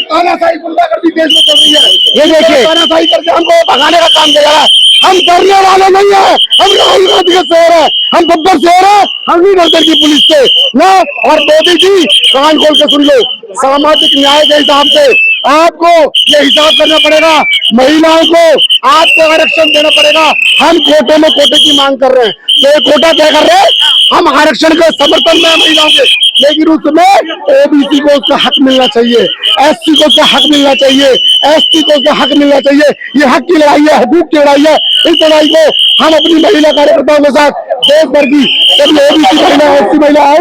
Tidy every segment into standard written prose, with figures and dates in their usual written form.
तानाशाही गुंडागर्दी देश में चल रही है। ये देखिए तानाशाही करके हमको भगाने का काम किया जा रहा है। हम डरने वाले नहीं है, हम राहुल गांधी के शेर है, हम बब्बर शेर है, हम नहीं डरते की पुलिस से ना। और मोदी जी कान खोल के सुन लो, सामाजिक न्याय के हिसाब से आपको ये हिसाब करना पड़ेगा, महिलाओं को आपको आरक्षण देना पड़ेगा। हम कोटे में कोटे की मांग कर रहे हैं, तो ये कोटा क्या कर रहे हैं, हम आरक्षण के समर्थन में महिलाओं के, लेकिन उसमें ओबीसी को उसका हक मिलना चाहिए, एससी को उसका हक मिलना चाहिए, एसटी को उसका हक मिलना चाहिए। ये हक की लड़ाई है, हकूक की लड़ाई है। इस लड़ाई को हम अपनी महिला कार्यकर्ताओं के साथ देश भर की सभी ओबीसी महिला, एससी महिला आई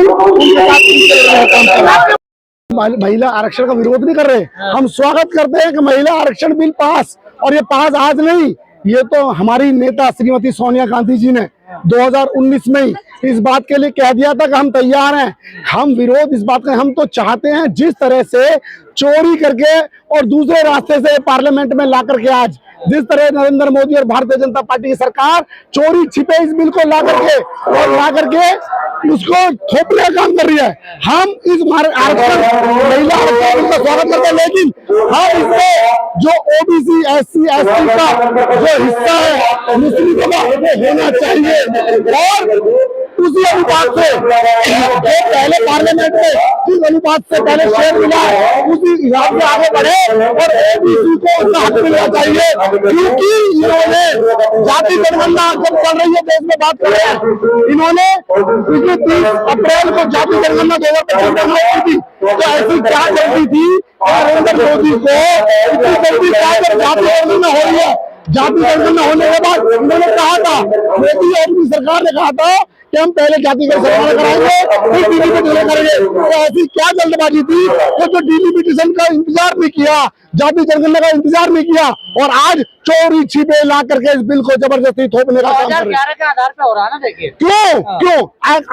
महिला आरक्षण का विरोध नहीं कर रहे, हम स्वागत करते हैं कि महिला आरक्षण बिल पास। और ये पास आज नहीं, ये तो हमारी नेता श्रीमती सोनिया गांधी जी ने 2019 में ही इस बात के लिए कह दिया था कि हम तैयार हैं। हम विरोध इस बात का, हम तो चाहते हैं जिस तरह से चोरी करके और दूसरे रास्ते से पार्लियामेंट में ला करके आज जिस तरह नरेंद्र मोदी और भारतीय जनता पार्टी की सरकार चोरी छिपे इस बिल को ला करके उसको थोपने का काम कर रही है, हम इस आरक्षण महिला आरक्षण का स्वागत करते हैं। लेकिन हम इसमें जो ओबीसी, एससी, एसटी का जो हिस्सा है मुस्लिमों का होना चाहिए और उसी अनुपात से जो पहले पार्लियामेंट में जिस अनुपात से पहले शेयर मिला है उसी हिसाब से आगे बढ़े और ओबीसी को उसका हक मिलना चाहिए। क्योंकि इन्होंने जाति जनगणना जब चल रही है देश में, बात कर रहे हैं, इन्होंने पिछले 30 अप्रैल को जाति जनगणना 2025 की थी, तो ऐसी क्या जल्दी थी नरेंद्र मोदी को, इतनी जल्दी क्या जाति जनगणना हो रही है। जाति जनगणना होने के बाद उन्होंने कहा था, मोदी और उनकी सरकार ने कहा था कि हम पहले जाति का सर्वे कराएंगे फिर डिलिमिटेशन करेंगे। तो ऐसी क्या जल्दबाजी थी कि जो डिलिमिटेशन का इंतजार नहीं किया, जाति जनगणना का इंतजार नहीं किया और आज चोरी छिपे ला करके इस बिल को जबरदस्ती थोपने का काम कर रहे हैं। के आधार पे हो रहा है ना, देखिए क्यों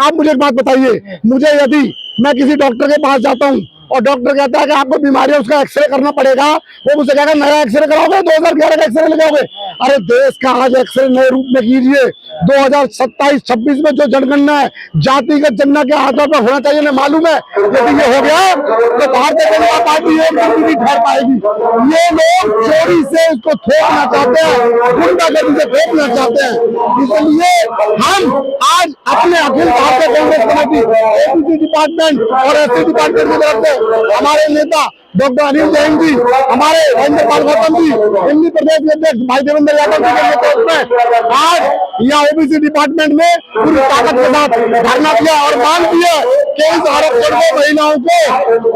आप मुझे एक बात बताइए, मुझे यदि मैं किसी डॉक्टर के पास जाता हूँ और डॉक्टर कहता है कि आपको बीमारी है उसका एक्सरे करना पड़ेगा, वो मुझे कहेगा नया एक्सरे कराओगे, 2011 का एक्सरे लगाओगे। अरे देश का आज एक्सरे नए रूप में कीजिए। 2027-26 में जो जनगणना है जातिगत जनगणना के आधार पर होना चाहिए, ना मालूम है यदि ये हो गया तो भारतीय जनता पार्टी एक दिन नहीं ठहर पाएगी। ये लोग चोरी से इसको थोपना चाहते हैं, गुंडागर्दी से थोपना चाहते हैं। इसलिए हम आज अपने Akhil Bharatiya Congress committee, OBC department और एससी डिपार्टमेंट की तरफ से हमारे नेता डॉक्टर अनिल जैन जी, हमारे राजेंद्र पाल गौतम जी, दिल्ली प्रदेश के अध्यक्ष भाई देवेंद्र यादव जी के नेतृत्व में आज यहाँ ओबीसी डिपार्टमेंट में पूरी ताकत के साथ धरना दिया और मांग दिया कि इस आरक्षण को महिलाओं को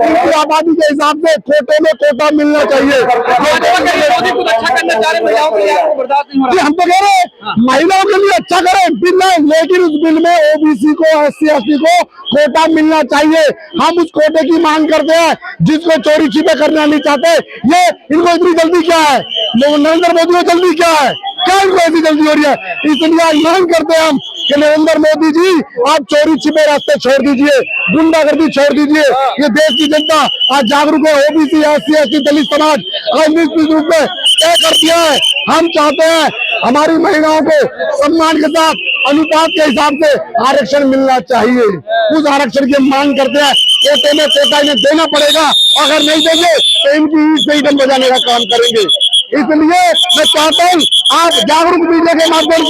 उनकी आबादी के हिसाब से कोटे में कोटा मिलना चाहिए। अच्छा करना चाह रहे महिलाओं के लिए बर्दाश्त नहीं हो रहा। हम तो कह रहे हैं महिलाओं के लिए अच्छा करें बिल है, लेकिन उस बिल में ओबीसी को, एससी, एसटी को कोटा मिलना चाहिए। हम उस कोटे की मांग करते हैं जिसको चोरी छिपे करना नहीं चाहते। ये इनको इतनी जल्दी क्या है, नरेंद्र मोदी को जल्दी क्या है, क्या इनको ऐसी जल्दी हो रही है? इसलिए आज मांग करते हैं हम कि नरेंद्र मोदी जी आप चोरी छिपे रास्ते छोड़ दीजिए, गुंडागर्दी छोड़ दीजिए। ये देश की जनता आज जागरूक है, ओबीसी, एससी, एसटी, दलित समाज आज निश्चित रूप में तय कर दिया है। हम चाहते हैं हमारी महिलाओं को सम्मान के साथ अनुपात के हिसाब से आरक्षण मिलना चाहिए। उस आरक्षण की मांग करते हैं, कोटे में कोटा इन्हें देना पड़ेगा, अगर नहीं देंगे तो इनकी सही दम बजाने का काम करेंगे। इसलिए मैं चाहता हूँ आप जागरूक मीडिया के माध्यम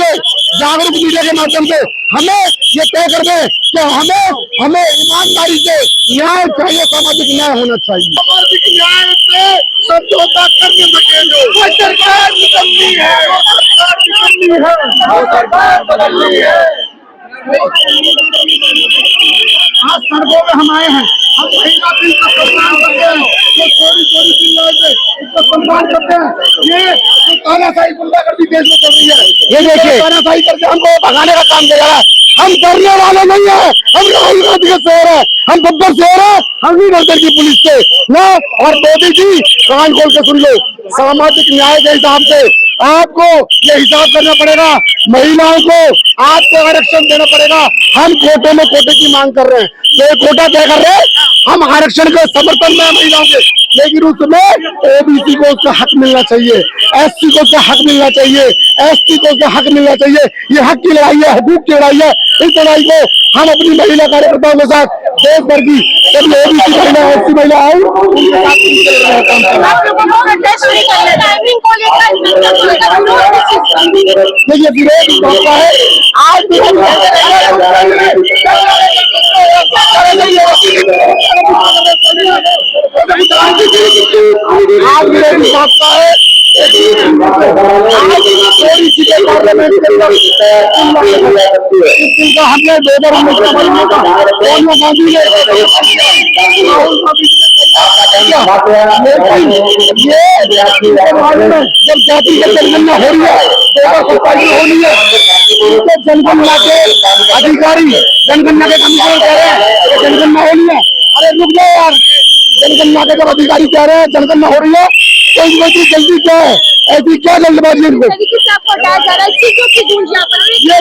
से हमें ये तय कर दें कि हमें ईमानदारी से न्याय चाहिए, सामाजिक न्याय होना चाहिए। सामाजिक न्याय से समझौता करने सकेंगे। सरकार निकलनी है, सरकार बदलनी है। आज सड़कों में हम आए हैं, हम महिला बिल का सम्मान करते हैं, जो चोरी चिल्लाए इसका सम्मान करते हैं। ये तानाशाही गुंडागर्दी देश में चल रही है। ये देखिए तानाशाही करके हमको भगाने का काम किया जा रहा है। हम डरने वाले नहीं है, हम राहुल गांधी के शेर है, हम बब्बर शेर है, हम नहीं डरते की पुलिस से ना। और मोदी जी कान खोल के सुन लो, सामाजिक न्याय के हिसाब से आपको ये हिसाब करना पड़ेगा, महिलाओं को आपको आरक्षण देना पड़ेगा। हम कोटे में कोटे की मांग कर रहे हैं, तो ये कोटा क्या कर रहे हैं, हम आरक्षण के समर्थन में महिलाओं के, लेकिन उसमें ओबीसी को उसका हक मिलना चाहिए, एससी को उसका हक मिलना चाहिए, एसटी को उसका हक मिलना चाहिए। ये हक की लड़ाई है, हकूक की लड़ाई है। इस लड़ाई को हम अपनी महिला कार्यकर्ताओं के साथ देश भर की सभी ओबीसी महिला, एससी महिला आई उनके साथ मिलकर लड़ रहे हैं, काम कर रहे हैं। आप लोगों को प्रोटेस्ट नहीं करना, टाइमिंग को लेकर देखिए विरोध होता है आज भी हम आज विरोध होता है थोड़ी चीजें पार्लियामेंट के अंदर हमने 2019 का महीने का सोनिया गांधी ने राहुल गांधी जब जाति की जनगणना हो रही है 2027 में होनी है, तो जनगणना के अधिकारी जनगणना के कमिश्नर कह रहे हैं कि जनगणना होनी है। अरे रुक जाओ यार, जनगणना के जब अधिकारी कह रहे हैं जनगणना हो रही है तो इनको इतनी जल्दी क्या है, ऐसी क्या जल्दबाजी इनको? तरीके से आपको हटाया जा रहा है, चीजों की गूंज यहाँ पर ये